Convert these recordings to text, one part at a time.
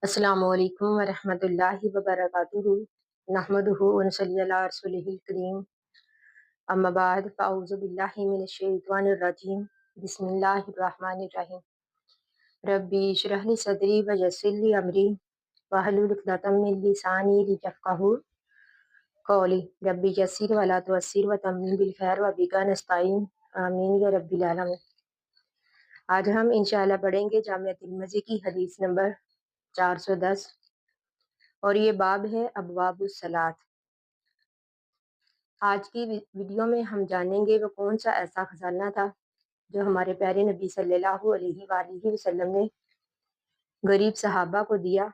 अस्सलामु अलैकुम वरहमतुल्लाहि वबरकातुहू नहमदुहु व नसल्ली अला रसूलिहिल करीम अम्मा बाद फ़अऊज़ु बिल्लाहि मिनश शैतानिर रजीम बिस्मिल्लाहिर रहमानिर रहीम रब्बी इश्रह ली सदरी व यस्सिर ली अमरी वहलुल उक़दतम मिन लिसानी लियफ़क़हू क़ौली रब्बी यस्सिर व ला तुअस्सिर व तम्मिम बिल खैर व बिका नस्तईन आमीन या रब्बिल आलमीन। आज हम इंशाअल्लाह पढ़ेंगे जामिया तिर्मिज़ी की हदीस नंबर 410 और ये बाब है अबवाबुस सलात। आज की वीडियो में हम जानेंगे वो कौन सा ऐसा खजाना था जो हमारे प्यारे नबी सल्लल्लाहु अलैहि वसल्लम ने गरीब सहाबा को दिया,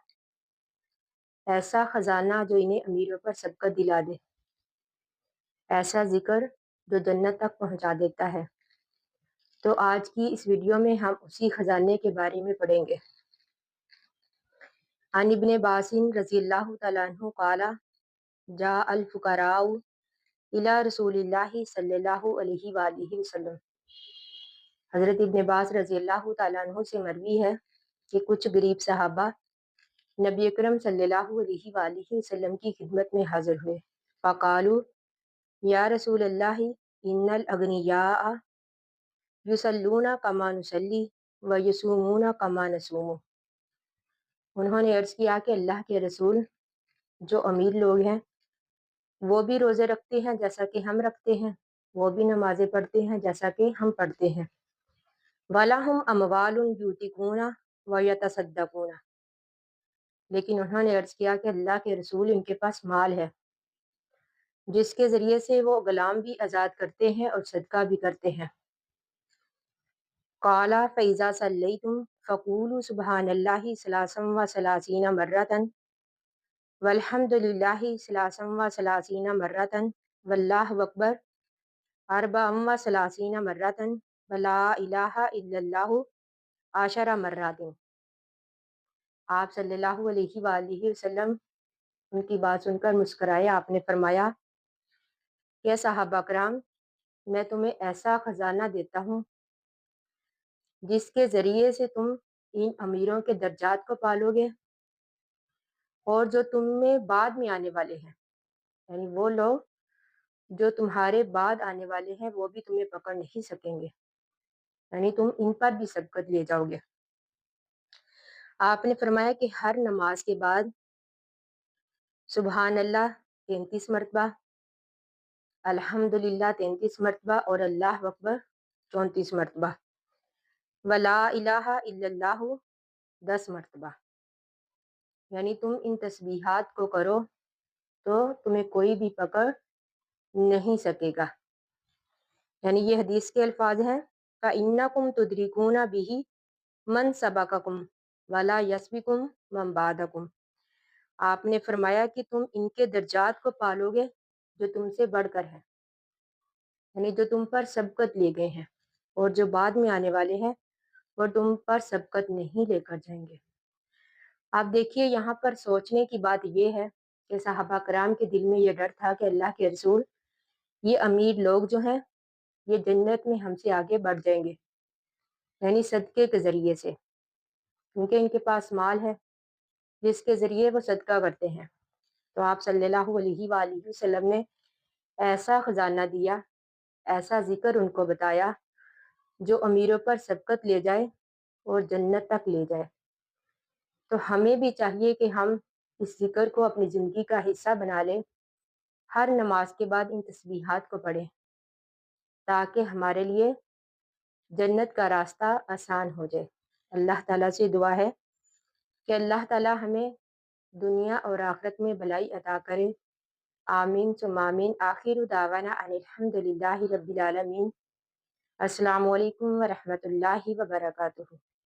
ऐसा खजाना जो इन्हें अमीरों पर सबकत दिला दे, ऐसा जिक्र जो जन्नत तक पहुंचा देता है। तो आज की इस वीडियो में हम उसी खजाने के बारे में पढ़ेंगे। अन इब्न बासिन रज़ियल्लाहु तआला अन्हु क़ाला जा अल फुक़राउ इला रसूलिल्लाहि सल्लल्लाहु अलैहि वसल्लम। हज़रत इब्न अब्बास रज़ियल्लाहु तआला अन्हु से मरवी है कि कुछ गरीब सहाबा नबी अकरम सल्लल्लाहु अलैहि वसल्लम की खिदमत में हाजिर हुए। फ़क़ालू या रसूलल्लाहि इन्नल अगनिया युसल्लूना कमा नुसल्ली व यसूमूना कमा नसूमु। उन्होंने अर्ज़ किया कि अल्लाह के रसूल, जो अमीर लोग हैं वो भी रोज़े रखते हैं जैसा कि हम रखते हैं, वो भी नमाज़ें पढ़ते हैं जैसा कि हम पढ़ते हैं। वलहुम अमवालुन यूतिकूना व यतसद्दक़ूना। लेकिन उन्होंने अर्ज़ किया कि अल्लाह के रसूल, इनके पास माल है जिसके ज़रिए से वो ग़ुलाम भी आज़ाद करते हैं और सदका भी करते हैं। क़ाला फ़इज़ा सल्लैतुम फ़क़ूलू सुब्हानल्लाहि सलासन व सलासीना मर्रतन वल्हम्दुलिल्लाहि सलासन व सलासीना मर्रतन वल्लाहु अकबर अर्बअम व सलासीना मर्रतन वला इलाहा इल्लल्लाहु आशरा मर्रातिन। आप सल्लल्लाहु अलैहि वसल्लम उनकी बात सुनकर मुस्कुराए। आपने फरमाया कि सहाबा कराम, मैं तुम्हें ऐसा खजाना देता हूँ जिसके ज़रिए से तुम इन अमीरों के दर्जात को पालोगे और जो तुम में बाद में आने वाले हैं, यानी वो लोग जो तुम्हारे बाद आने वाले हैं, वो भी तुम्हें पकड़ नहीं सकेंगे, यानी तुम इन पर भी सबकत ले जाओगे। आपने फरमाया कि हर नमाज के बाद सुबहान अल्लाह 33 मरतबा, अल्हम्दुलिल्लाह 33 मरतबा और अल्लाह अकबर 34 मरतबा, वला इलाहा इल्लल्लाहु 10 मरतबा। यानी तुम इन तस्बीहात को करो तो तुम्हें कोई भी पकड़ नहीं सकेगा। यानी ये हदीस के अल्फाज हैं, फ़इन्नकुम तुदरिकूना बिही मन सबक़कुम वला यस्बिकुम मन बादकुम। आपने फरमाया कि तुम इनके दर्जात को पालोगे जो तुमसे बढ़कर है, यानी जो तुम पर सबकत ले गए हैं, और जो बाद में आने वाले हैं वो तुम पर सबकत नहीं लेकर जाएंगे। आप देखिए, यहाँ पर सोचने की बात ये है कि सहाबा कराम के दिल में ये डर था कि अल्लाह के रसूल, ये अमीर लोग जो हैं ये जन्नत में हमसे आगे बढ़ जाएंगे, यानी सदक़े के ज़रिए से, क्योंकि इनके पास माल है जिसके ज़रिए वो सदका करते हैं। तो आप सल्लल्लाहु अलैहि वसल्लम ने ऐसा ख़जाना दिया, ऐसा ज़िक्र उनको बताया जो अमीरों पर सबकत ले जाए और जन्नत तक ले जाए। तो हमें भी चाहिए कि हम इस ज़िक्र को अपनी ज़िंदगी का हिस्सा बना लें, हर नमाज के बाद इन तस्बीहात को पढ़ें ताकि हमारे लिए जन्नत का रास्ता आसान हो जाए। अल्लाह ताला से दुआ है कि अल्लाह ताला हमें दुनिया और आखिरत में भलाई अता करे। आमीन सुम्मा आमीन। आखिर दावाना अनिल हम्दुलिल्लाहि रब्बिल आलमीन। अस्सलामु अलैकुम व रहमतुल्लाहि व बरकातुहू।